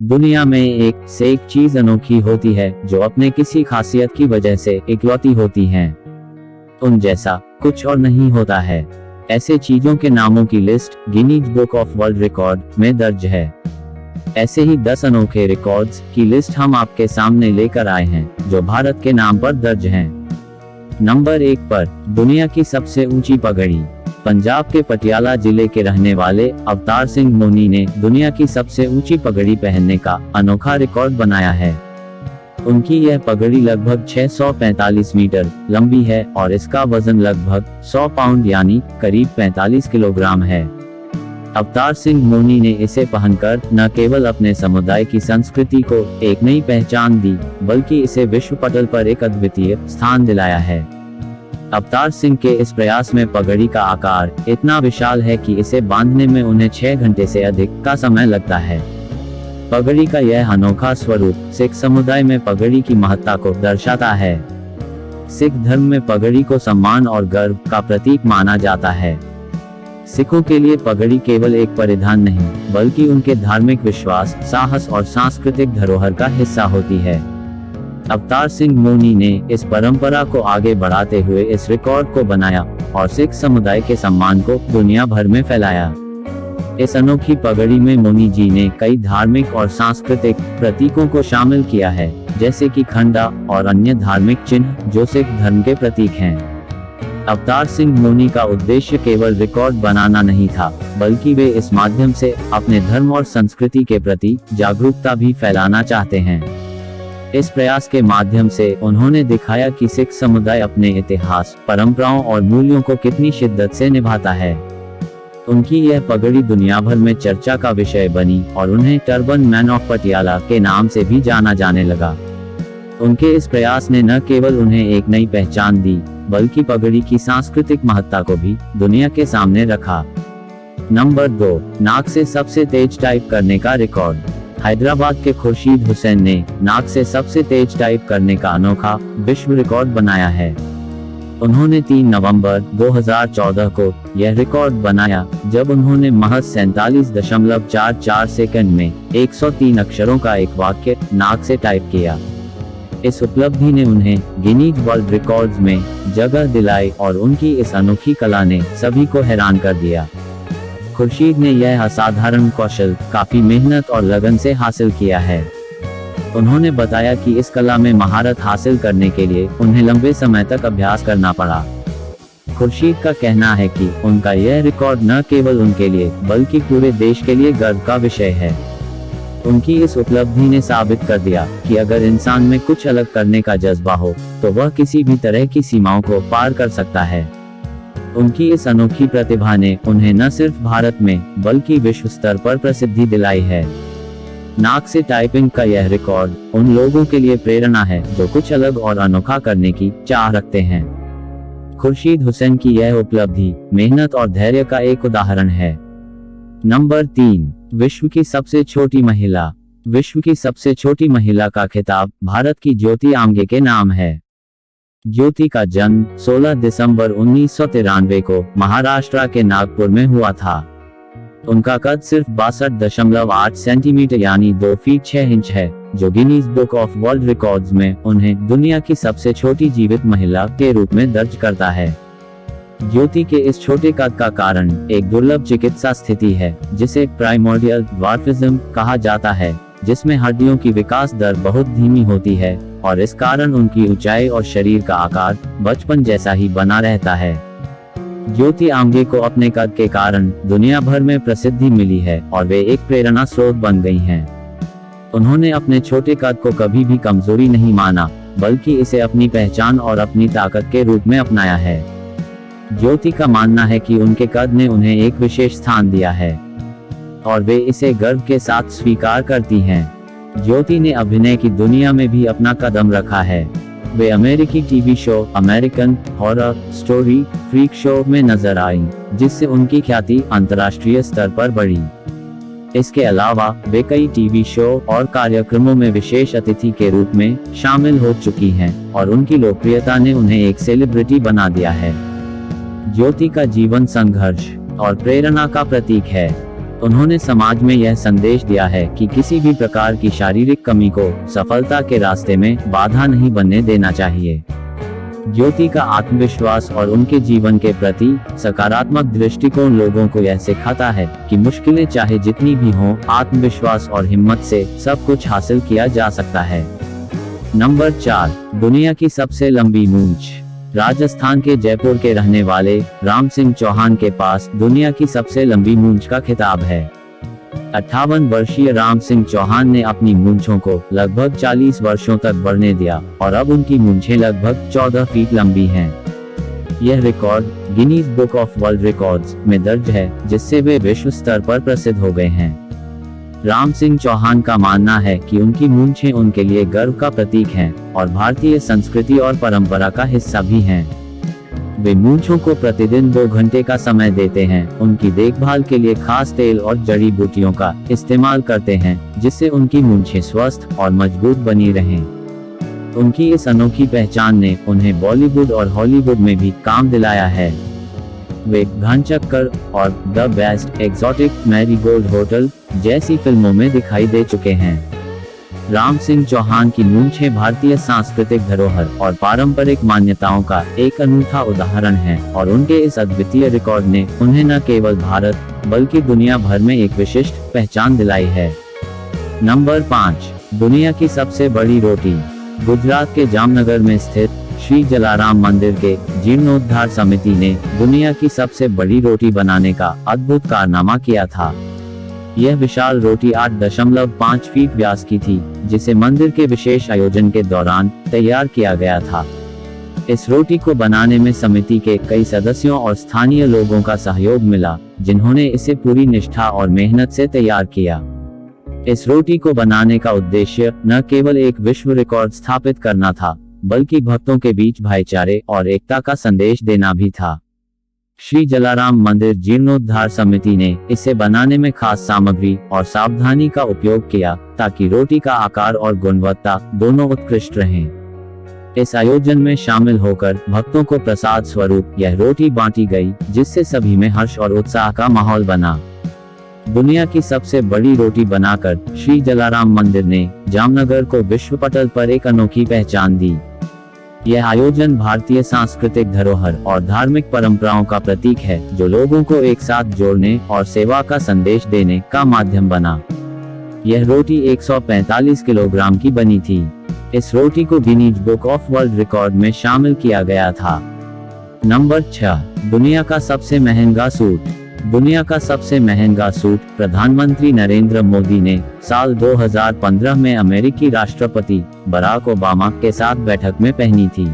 दुनिया में एक से एक चीज अनोखी होती है जो अपने किसी खासियत की वजह से इकलौती होती हैं। उन जैसा कुछ और नहीं होता है। ऐसे चीजों के नामों की list Guinness book of world record में दर्ज है। ऐसे ही 10 अनोखे रिकॉर्ड्स की लिस्ट हम आपके सामने लेकर आए हैं जो भारत के नाम पर दर्ज हैं। नंबर 1 पर दुनिया की सबसे ऊंची पगड़ी। पंजाब के पटियाला जिले के रहने वाले अवतार सिंह मोनी ने दुनिया की सबसे ऊंची पगड़ी पहनने का अनोखा रिकॉर्ड बनाया है। उनकी यह पगड़ी लगभग 645 मीटर लंबी है और इसका वजन लगभग 100 पाउंड यानी करीब 45 किलोग्राम है। अवतार सिंह मोनी ने इसे पहनकर न केवल अपने समुदाय की संस्कृति को एक नई पहचान दी, बल्कि इसे विश्व पटल पर एक अद्वितीय स्थान दिलाया है। अवतार सिंह के इस प्रयास में पगड़ी का आकार इतना विशाल है कि इसे बांधने में उन्हें 6 घंटे से अधिक का समय लगता है। पगड़ी का यह अनोखा स्वरूप सिख समुदाय में पगड़ी की महत्ता को दर्शाता है। सिख धर्म में पगड़ी को सम्मान और गर्व का प्रतीक माना जाता है। सिखों के लिए पगड़ी केवल एक परिधान नहीं, बल्कि उनके धार्मिक विश्वास, साहस और सांस्कृतिक धरोहर का हिस्सा होती है। अवतार सिंह मोनी ने इस परंपरा को आगे बढ़ाते हुए इस रिकॉर्ड को बनाया और सिख समुदाय के सम्मान को दुनिया भर में फैलाया। इस अनोखी पगड़ी में मोनी जी ने कई धार्मिक और सांस्कृतिक प्रतीकों को शामिल किया है, जैसे कि खंडा और अन्य धार्मिक चिन्ह जो सिख धर्म के प्रतीक हैं। अवतार सिंह मोनी का उद्देश्य केवल रिकॉर्ड बनाना नहीं था, बल्कि वे इस माध्यम से अपने धर्म और संस्कृति के प्रति जागरूकता भी फैलाना चाहते हैं। इस प्रयास के माध्यम से उन्होंने दिखाया कि सिख समुदाय अपने इतिहास, परंपराओं और मूल्यों को कितनी शिद्दत से निभाता है। उनकी यह पगड़ी दुनिया भर में चर्चा का विषय बनी और उन्हें टर्बन मैन ऑफ पटियाला के नाम से भी जाना जाने लगा। उनके इस प्रयास ने न केवल उन्हें एक नई पहचान दी, बल्कि पगड़ी की सांस्कृतिक महत्ता को भी दुनिया के सामने रखा। नंबर 2, नाक से सबसे तेज टाइप करने का रिकॉर्ड। हैदराबाद के खुर्शीद हुसैन ने नाक से सबसे तेज टाइप करने का अनोखा विश्व रिकॉर्ड बनाया है। उन्होंने 3 नवंबर 2014 को यह रिकॉर्ड बनाया, जब उन्होंने महज 47.44 सेकंड में 103 अक्षरों का एक वाक्य नाक से टाइप किया। इस उपलब्धि ने उन्हें गिनीज वर्ल्ड रिकॉर्ड्स में जगह दिलाई और उनकी इस अनोखी कला ने सभी को हैरान कर दिया। खुर्शीद ने यह असाधारण कौशल काफी मेहनत और लगन से हासिल किया है। उन्होंने बताया कि इस कला में महारत हासिल करने के लिए उन्हें लंबे समय तक अभ्यास करना पड़ा। खुर्शीद का कहना है कि उनका यह रिकॉर्ड न केवल उनके लिए बल्कि पूरे देश के लिए गर्व का विषय है। उनकी इस उपलब्धि ने साबित कर दिया कि अगर इंसान में कुछ अलग करने का जज्बा हो तो वह किसी भी तरह की सीमाओं को पार कर सकता है। उनकी इस अनोखी प्रतिभा ने उन्हें न सिर्फ भारत में बल्कि विश्व स्तर पर प्रसिद्धि दिलाई है। नाक से टाइपिंग का यह रिकॉर्ड उन लोगों के लिए प्रेरणा है जो कुछ अलग और अनोखा करने की चाह रखते हैं। खुर्शीद हुसैन की यह उपलब्धि मेहनत और धैर्य का एक उदाहरण है। नंबर 3, विश्व की सबसे छोटी महिला। विश्व की सबसे छोटी महिला का खिताब भारत की ज्योति आमगे के नाम है। ज्योति का जन्म 16 दिसंबर 1993 को महाराष्ट्र के नागपुर में हुआ था। उनका कद सिर्फ 62.8 सेंटीमीटर यानी 2 फीट 6 इंच है, जो Guinness book of world records में उन्हें दुनिया की सबसे छोटी जीवित महिला के रूप में दर्ज करता है। ज्योति के इस छोटे कद का कारण एक दुर्लभ चिकित्सा स्थिति है, जिसे प्राइमोर्डियल ड्वार्फिज्म कहा जाता है, जिसमें हड्डियों की विकास दर बहुत धीमी होती है और इस कारण उनकी ऊंचाई और शरीर का आकार बचपन जैसा ही बना रहता है। ज्योति आमगे को अपने कद के कारण दुनिया भर में प्रसिद्धि मिली है और वे एक प्रेरणा स्रोत बन गई हैं। उन्होंने अपने छोटे कद को कभी भी कमजोरी नहीं माना, बल्कि इसे अपनी पहचान और अपनी ताकत के रूप में अपनाया है। ज्योति का मानना है कि उनके कद ने उन्हें एक विशेष स्थान दिया है और वे इसे गर्व के साथ स्वीकार करती हैं। ज्योति ने अभिनय की दुनिया में भी अपना कदम रखा है। वे अमेरिकी TV show American horror story freak show में नजर आईं, जिससे उनकी ख्याति अंतर्राष्ट्रीय स्तर पर बढ़ी। इसके अलावा वे कई टीवी शो और कार्यक्रमों में विशेष अतिथि के रूप में शामिल हो चुकी हैं और उनकी लोकप्रियता ने उन्हें एक सेलिब्रिटी बना दिया है। ज्योति का जीवन संघर्ष और प्रेरणा का प्रतीक है। उन्होंने समाज में यह संदेश दिया है कि किसी भी प्रकार की शारीरिक कमी को सफलता के रास्ते में बाधा नहीं बनने देना चाहिए। ज्योति का आत्मविश्वास और उनके जीवन के प्रति सकारात्मक दृष्टिकोण लोगों को यह सिखाता है कि मुश्किलें चाहे जितनी भी हों, आत्मविश्वास और हिम्मत से सब कुछ हासिल किया जा सकता है। नंबर 4, दुनिया की सबसे लंबी मूंछ। राजस्थान के जयपुर के रहने वाले राम सिंह चौहान के पास दुनिया की सबसे लंबी मूंछ का खिताब है। 58 वर्षीय राम सिंह चौहान ने अपनी मूंछों को लगभग 40 वर्षों तक बढ़ने दिया और अब उनकी मूंछें लगभग 14 फीट लंबी हैं। यह record Guinness book of world records में दर्ज है, जिससे वे विश्व स्तर पर प्रसिद्ध हो गए हैं। राम सिंह चौहान का मानना है कि उनकी मूंछें उनके लिए गर्व का प्रतीक हैं और भारतीय संस्कृति और परंपरा का हिस्सा भी हैं। वे मूंछों को प्रतिदिन 2 घंटे का समय देते हैं। उनकी देखभाल के लिए खास तेल और जड़ी बूटियों का इस्तेमाल करते हैं, जिससे उनकी मूंछें स्वस्थ और मजबूत बनी रहें। उनकी इस अनोखी पहचान ने उन्हें बॉलीवुड और हॉलीवुड में भी काम दिलाया है। वे घनचक्कर और the best exotic marigold hotel जैसी फिल्मों में दिखाई दे चुके हैं। राम सिंह चौहान की मूंछें भारतीय सांस्कृतिक धरोहर और पारंपरिक मान्यताओं का एक अनूठा उदाहरण है और उनके इस अद्वितीय रिकॉर्ड ने उन्हें न केवल भारत बल्कि दुनिया भर में एक विशिष्ट पहचान दिलाई है। नंबर 5, दुनिया की सबसे बड़ी रोटी। गुजरात के जामनगर में स्थित श्री जलाराम मंदिर के जीर्णोद्धार समिति ने दुनिया की सबसे बड़ी रोटी बनाने का अद्भुत कारनामा किया था। यह विशाल रोटी 8.5 फीट व्यास की थी, जिसे मंदिर के विशेष आयोजन के दौरान तैयार किया गया था। इस रोटी को बनाने में समिति के कई सदस्यों और स्थानीय लोगों का सहयोग मिला, जिन्होंने इसे पूरी निष्ठा और मेहनत से तैयार किया। इस रोटी को बनाने का उद्देश्य न केवल एक विश्व रिकॉर्ड स्थापित करना था, बल्कि भक्तों के बीच भाईचारे और एकता का संदेश देना भी था। श्री जलाराम मंदिर जीर्णोद्धार समिति ने इसे बनाने में खास सामग्री और सावधानी का उपयोग किया, ताकि रोटी का आकार और गुणवत्ता दोनों उत्कृष्ट रहें। इस आयोजन में शामिल होकर भक्तों को प्रसाद स्वरूप यह रोटी बांटी गई, जिससे सभी में हर्ष और उत्साह का माहौल बना। दुनिया की सबसे बड़ी रोटी बनाकर श्री जलाराम मंदिर ने जामनगर को विश्व पटल पर एक अनोखी पहचान दी। यह आयोजन भारतीय सांस्कृतिक धरोहर और धार्मिक परंपराओं का प्रतीक है, जो लोगों को एक साथ जोड़ने और सेवा का संदेश देने का माध्यम बना। यह रोटी 145 किलोग्राम की बनी थी। इस रोटी को Guinness book of world record में शामिल किया गया था। नंबर 6, दुनिया का सबसे महंगा सूट। दुनिया का सबसे महंगा सूट प्रधानमंत्री नरेंद्र मोदी ने साल 2015 में अमेरिकी राष्ट्रपति बराक ओबामा के साथ बैठक में पहनी थी।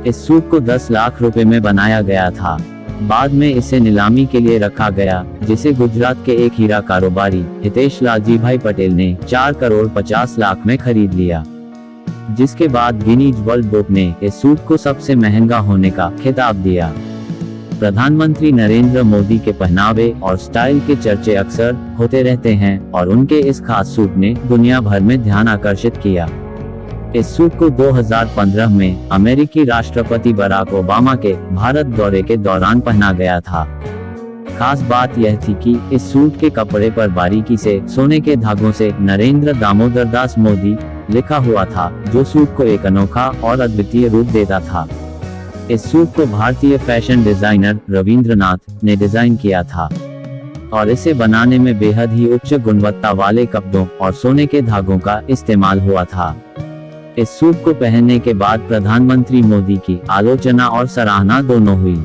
इस सूट को 10 लाख रुपए में बनाया गया था। बाद में इसे नीलामी के लिए रखा गया, जिसे गुजरात के एक हीरा कारोबारी हितेश लालजीभाई पटेल ने 4 करोड़ 50 लाख में खरीद लिया, जिसके बाद गिनीज वर्ल्ड बुक ने इस सूट को सबसे महंगा होने का खिताब दिया। प्रधानमंत्री नरेंद्र मोदी के पहनावे और स्टाइल के चर्चे अक्सर होते रहते हैं और उनके इस खास सूट ने दुनिया भर में ध्यान आकर्षित किया। इस सूट को 2015 में अमेरिकी राष्ट्रपति बराक ओबामा के भारत दौरे के दौरान पहना गया था। खास बात यह थी कि इस सूट के कपड़े पर बारीकी से सोने के धागों से नरेंद्र दामोदर दास मोदी लिखा हुआ था, जो सूट को एक अनोखा और अद्वितीय रूप देता था। इस सूट को भारतीय फैशन डिजाइनर रविंद्रनाथ ने डिजाइन किया था और इसे बनाने में बेहद ही उच्च गुणवत्ता वाले कपड़ों और सोने के धागों का इस्तेमाल हुआ था। इस सूट को पहनने के बाद प्रधानमंत्री मोदी की आलोचना और सराहना दोनों हुई।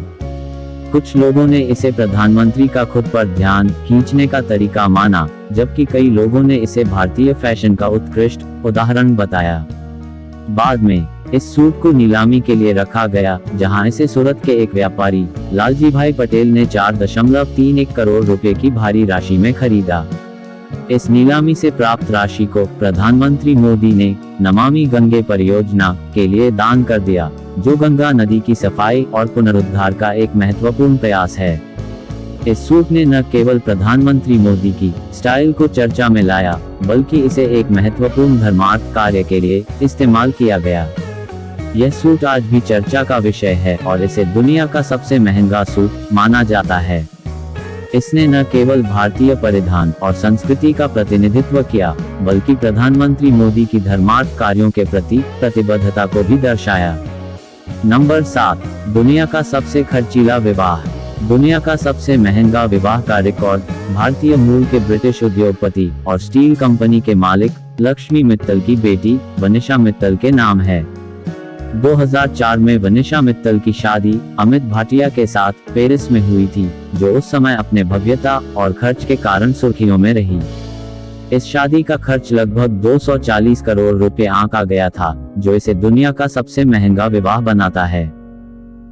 कुछ लोगों ने इसे प्रधानमंत्री का खुद पर ध्यान खींचने का तरीका माना, जबकि कई लोगों ने इसे भारतीय फैशन का उत्कृष्ट उदाहरण बताया। बाद में इस सूट को नीलामी के लिए रखा गया, जहां इसे सूरत के एक व्यापारी लालजीभाई पटेल ने 4.31 करोड़ रुपए की भारी राशि में खरीदा। इस नीलामी से प्राप्त राशि को प्रधानमंत्री मोदी ने नमामि गंगे परियोजना के लिए दान कर दिया, जो गंगा नदी की सफाई और पुनरुद्धार का एक महत्वपूर्ण प्रयास है। इस सूट ने न केवल प्रधानमंत्री मोदी की स्टाइल को चर्चा में लाया, बल्कि इसे एक महत्वपूर्ण धर्मार्थ कार्य के लिए इस्तेमाल किया गया। यह सूट आज भी चर्चा का विषय है और इसे दुनिया का सबसे महंगा सूट माना जाता है। इसने न केवल भारतीय परिधान और संस्कृति का प्रतिनिधित्व किया, बल्कि प्रधानमंत्री मोदी की धर्मार्थ कार्यों के प्रति प्रतिबद्धता को भी दर्शाया। नंबर 7, दुनिया का सबसे खर्चीला विवाह। दुनिया का सबसे महंगा विवाह का रिकॉर्ड भारतीय मूल के ब्रिटिश उद्योगपति और स्टील कंपनी के मालिक लक्ष्मी मित्तल की बेटी वनिशा मित्तल के नाम है। 2004 में वनिशा मित्तल की शादी अमित भाटिया के साथ पेरिस में हुई थी, जो उस समय अपने भव्यता और खर्च के कारण सुर्खियों में रही। इस शादी का खर्च लगभग 240 करोड़ रुपए आंका गया था, जो इसे दुनिया का सबसे महंगा विवाह बनाता है।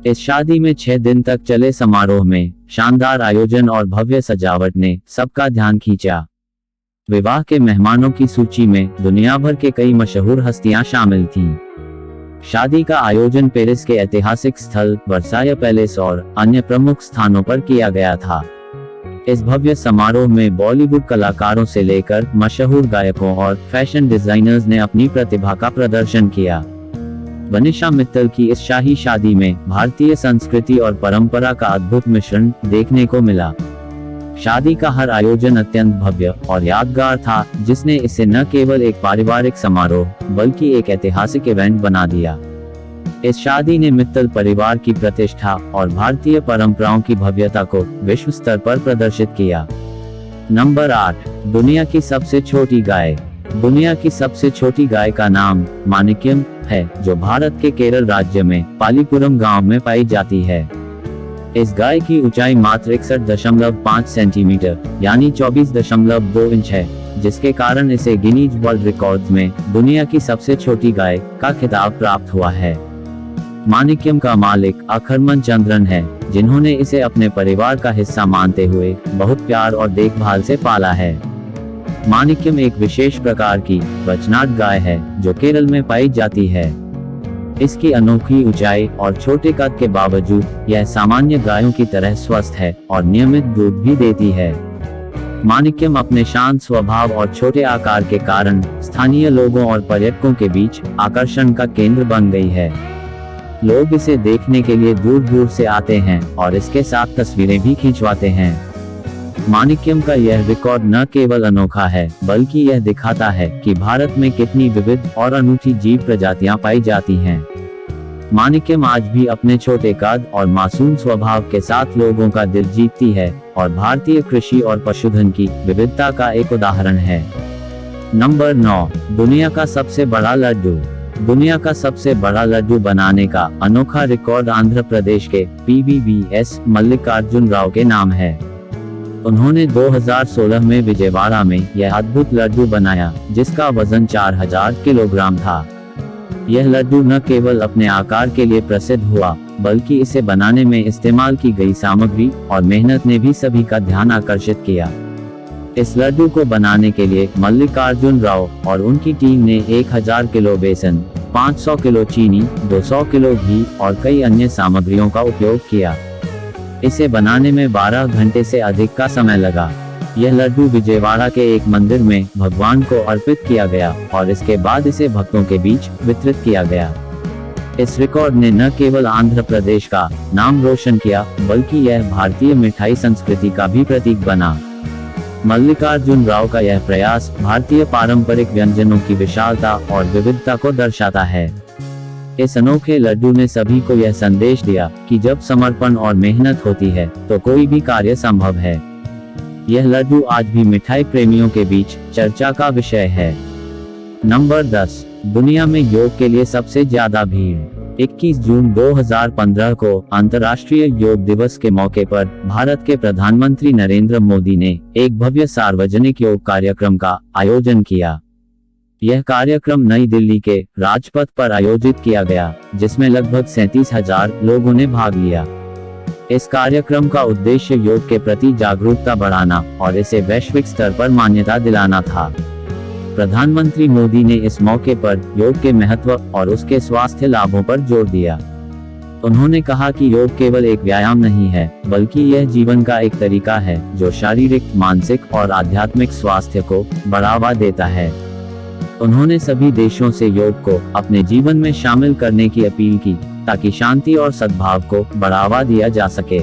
इस शादी में 6 दिन तक चले समारोह में शानदार आयोजन और भव्य सजावट ने सबका ध्यान खींचा। विवाह के मेहमानों की सूची में दुनिया भर के कई मशहूर हस्तियां शामिल थीं। शादी का आयोजन पेरिस के ऐतिहासिक स्थल वर्साय पैलेस और अन्य प्रमुख स्थानों पर किया गया था। इस भव्य समारोह में बॉलीवुड कलाकारों से लेकर मशहूर गायकों और फैशन डिजाइनर्स ने अपनी प्रतिभा का प्रदर्शन किया। वनिशा मित्तल की इस शाही शादी में भारतीय संस्कृति और परंपरा का अद्भुत मिश्रण देखने को मिला। शादी का हर आयोजन अत्यंत भव्य और यादगार था, जिसने इसे न केवल एक पारिवारिक समारोह बल्कि एक ऐतिहासिक इवेंट बना दिया। इस शादी ने मित्तल परिवार की प्रतिष्ठा और भारतीय परंपराओं की भव्यता को विश्व स्तर पर प्रदर्शित किया। नंबर 8, दुनिया की सबसे छोटी गाय। दुनिया की सबसे छोटी गाय का नाम माणिक्यम है, जो भारत के केरल राज्य में पालीपुरम गांव में पाई जाती है। इस गाय की ऊंचाई मात्र 61.5 सेंटीमीटर यानी 24.2 इंच है, जिसके कारण इसे गिनीज वर्ल्ड रिकॉर्ड्स में दुनिया की सबसे छोटी गाय का खिताब प्राप्त हुआ है। माणिक्यम का मालिक अखरमन चंद्रन है, जिन्होंने इसे अपने परिवार का हिस्सा मानते हुए बहुत प्यार और देखभाल से पाला है। माणिक्यम एक विशेष प्रकार की वचनाट गाय है, जो केरल में पाई जाती है। इसकी अनोखी ऊंचाई और छोटे कद के बावजूद यह सामान्य गायों की तरह स्वस्थ है और नियमित दूध भी देती है। माणिक्यम अपने शांत स्वभाव और छोटे आकार के कारण स्थानीय लोगों और पर्यटकों के बीच आकर्षण का केंद्र बन गई है। लोग इसे देखने के लिए दूर दूर से आते हैं और इसके साथ तस्वीरें भी खिंचवाते हैं। माणिक्यम का यह रिकॉर्ड न केवल अनोखा है, बल्कि यह दिखाता है कि भारत में कितनी विविध और अनूठी जीव प्रजातियां पाई जाती हैं। माणिक्यम आज भी अपने छोटे कद और मासूम स्वभाव के साथ लोगों का दिल जीतती है और भारतीय कृषि और पशुधन की विविधता का एक उदाहरण है। नंबर 9, दुनिया का सबसे बड़ा लड्डू। दुनिया का सबसे बड़ा लड्डू बनाने का अनोखा रिकॉर्ड आंध्र प्रदेश के PVVS मल्लिकार्जुन राव के नाम है। उन्होंने 2016 में विजयवाड़ा में यह अद्भुत लड्डू बनाया, जिसका वजन 4000 किलोग्राम था। यह लड्डू न केवल अपने आकार के लिए प्रसिद्ध हुआ, बल्कि इसे बनाने में इस्तेमाल की गई सामग्री और मेहनत ने भी सभी का ध्यान आकर्षित किया। इस लड्डू को बनाने के लिए मल्लिकार्जुन राव और उनकी टीम ने 1000 किलो बेसन, 500 किलो चीनी, 200 किलो घी और कई अन्य सामग्रियों का उपयोग किया। इसे बनाने में 12 घंटे से अधिक का समय लगा। यह लड्डू विजयवाड़ा के एक मंदिर में भगवान को अर्पित किया गया और इसके बाद इसे भक्तों के बीच वितरित किया गया। इस रिकॉर्ड ने न केवल आंध्र प्रदेश का नाम रोशन किया, बल्कि यह भारतीय मिठाई संस्कृति का भी प्रतीक बना। मल्लिकार्जुन राव का यह प्रयास भारतीय पारंपरिक व्यंजनों की विशालता और विविधता को दर्शाता है। इस अनोखे लड्डू ने सभी को यह संदेश दिया कि जब समर्पण और मेहनत होती है तो कोई भी कार्य संभव है। यह लड्डू आज भी मिठाई प्रेमियों के बीच चर्चा का विषय है। नंबर 10, दुनिया में योग के लिए सबसे ज्यादा भीड़। 21 जून 2015 को अंतर्राष्ट्रीय योग दिवस के मौके पर भारत के प्रधानमंत्री नरेंद्र मोदी ने एक भव्य सार्वजनिक योग कार्यक्रम का आयोजन किया। यह कार्यक्रम नई दिल्ली के राजपथ पर आयोजित किया गया, जिसमें लगभग 37,000 लोगों ने भाग लिया। इस कार्यक्रम का उद्देश्य योग के प्रति जागरूकता बढ़ाना और इसे वैश्विक स्तर पर मान्यता दिलाना था। प्रधानमंत्री मोदी ने इस मौके पर योग के महत्व और उसके स्वास्थ्य लाभों पर जोर दिया। उन्होंने कहा कि योग केवल एक व्यायाम नहीं है, बल्कि यह जीवन का एक तरीका है जो शारीरिक, मानसिक और आध्यात्मिक स्वास्थ्य को बढ़ावा देता है। उन्होंने सभी देशों से योग को अपने जीवन में शामिल करने की अपील की, ताकि शांति और सद्भाव को बढ़ावा दिया जा सके।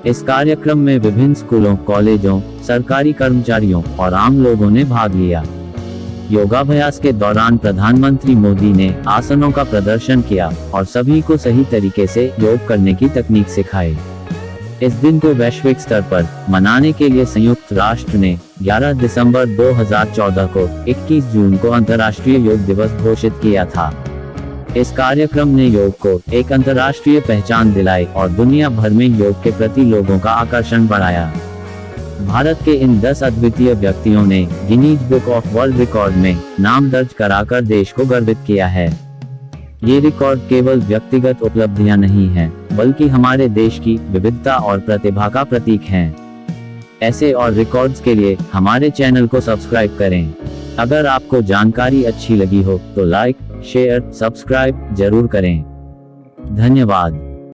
इस कार्यक्रम में विभिन्न स्कूलों, कॉलेजों, सरकारी कर्मचारियों और आम लोगों ने भाग लिया। योगाभ्यास के दौरान प्रधानमंत्री मोदी ने आसनों का प्रदर्शन किया और सभी को सही तरीके से योग करने की तकनीक सिखाई। इस दिन को वैश्विक स्तर पर मनाने के लिए संयुक्त राष्ट्र ने 11 दिसंबर 2014 को 21 जून को अंतर्राष्ट्रीय योग दिवस घोषित किया था। इस कार्यक्रम ने योग को एक अंतर्राष्ट्रीय पहचान दिलाई और दुनिया भर में योग के प्रति लोगों का आकर्षण बढ़ाया। भारत के इन 10 अद्वितीय व्यक्तियों ने Guinness book of world record में नाम दर्ज कराकर देश को गर्वित किया है। ये रिकॉर्ड केवल व्यक्तिगत उपलब्धियां नहीं हैं, बल्कि हमारे देश की विविधता और प्रतिभा का प्रतीक हैं। ऐसे और रिकॉर्ड्स के लिए हमारे चैनल को सब्सक्राइब करें। अगर आपको जानकारी अच्छी लगी हो तो लाइक, शेयर, सब्सक्राइब जरूर करें। धन्यवाद।